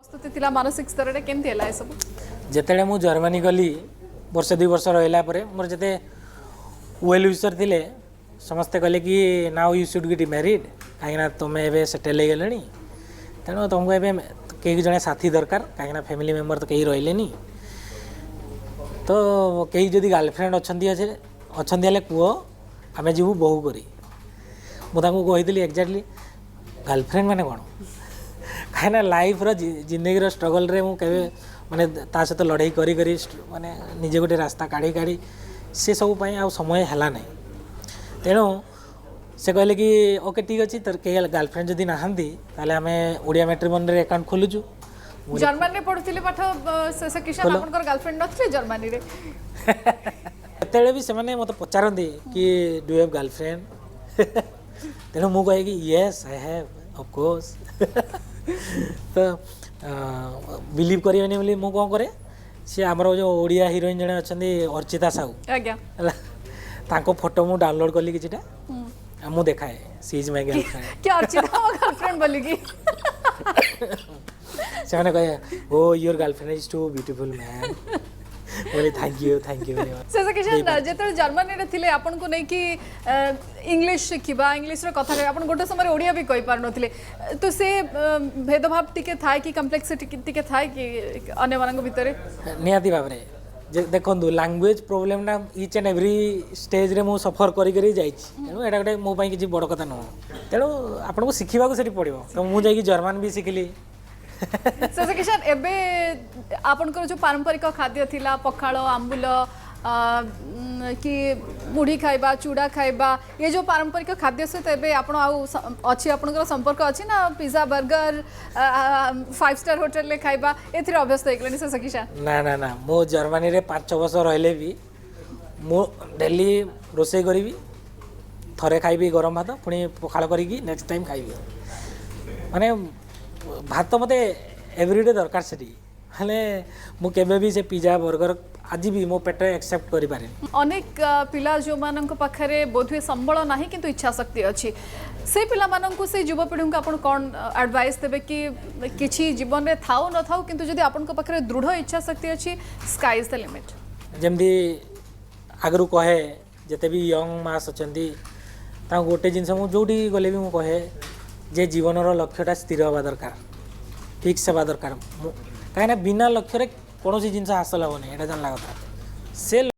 प्रस्तुति थिला मानसिक स्तर रे केमति हला ए सब जेतेले मु जर्मनी गली वर्ष 2 वर्ष रहिला परे मोर जेते वेल विशर थिले समस्ते कहले कि now you should get married कहीं तुम्हें एवं सेटेल हो गले तेणु तुमको एवं कई जड़े साथी दरकार कहीं फैमिली मेम्बर तो कहीं रही तो कई जदि गर्लफ्रेंड अच्छा कह आम जीवु बहु करी मुझे कही एक्जाक्टली गर्लफ्रेंड माने कौन कहीं लाइफ जिंदगी स्ट्रगल रे मु केवे माने ता सहित लड़ाई करी करी माने निजे गोटे रास्ता काढ़ी काढ़ी से सब आ समय है ना तेणु से कहले कि ओके ठीक अच्छे तर कई गर्लफ्रेंड जदि नहांती ताले आम ओडिया मैट्रिमोनी रे अकाउंट खोलुचु जर्मनी रे पढुथिले पाठ से किशन आपनकर गर्लफ्रेंड नथले जर्मनी रे तेरे भी से माने मते पचारंती कि डू यू हैव गर्लफ्रेंड तेणु मु कहे कि yes I have of course तो बिलीव करिवनी बोली मु कोन करे से हमर जो ओडिया हीरोइन जने अछंदी अर्चिता साहू आज्ञा तांको फोटो मु डाउनलोड कली किछटा मु देखाए सी इज माय गर्लफ्रेंड क्या अर्चिता गर्लफ्रेंड बोली की से माने कहे oh your girlfriend is too beautiful man बोली थैंक यू वेरी मच से किशन जेते जर्मनी रे थिले आपन को नै कि इंग्लिश शिखिबा इंग्लिश रे कथा आपन गोटे समय ओडिया भी कहि पार नथिले तो से भेदभाव टिके थाय कि कॉम्प्लेक्सिटी टिके थाय कि अन्य मानक भितरे नियाती बाबरे देखो लैंग्वेज प्रोब्लेम ना इच एंड एवरी स्टेज रे मु सफर करी करी जाई तेणु एटा गोटे मो पई किछि बड़ कथा न तेणु आपन को सिखिबा को सेठी पड़िबो तो मु जाई कि जर्मन भी सिखिली से किशन एबे आपनकर जो पारंपरिक खाद्य थिला पखाळ आंबुल कि मुढ़ी खाइबा चूड़ा खाइबा ये जो पारंपरिक खाद्य सहित एबे आपण आउ अछि आपनकर संपर्क अछि ना पिज्जा बर्गर 5 स्टार होटल ले खाइबा एथिरे अभ्यस्त होइगलनि से किशन ना ना ना मो जर्मनी रे 5-6 वर्ष रहले भी मो डेली रोसे करी थरे खाइबी गरम भात पुणी पखाळ करी नेक्स्ट टाइम खाइबी माने भात मते एवरीडे दरकार सेठी हेले मु केबे भी से पिज्जा बर्गर आज भी मो पेट एक्सेप्ट करि पारे अनेक पिला जो मानक पाखरे बोधवे संबल नाही किंतु इच्छा शक्ति अछि से पिला मानक से युवपीढ़ी को आपण कोन एडवाइस देबे कि किछि जीवन रे थाउ न थाउ किंतु जदि आपण को पाखरे दृढ़ इच्छा शक्ति अछि स्काई इज द लिमिट जेमदी आगरु कहे जते भी यंग मास अछंती ता गोटे जिंस मु जोडी गले भी मु कहे जे जीवन लक्ष्यटा स्थिर हवा दरकार फिक्स हवा दरकार कहीं बिना लक्ष्य कौन जिन हासिल हेनी यहाँ जानला कथा से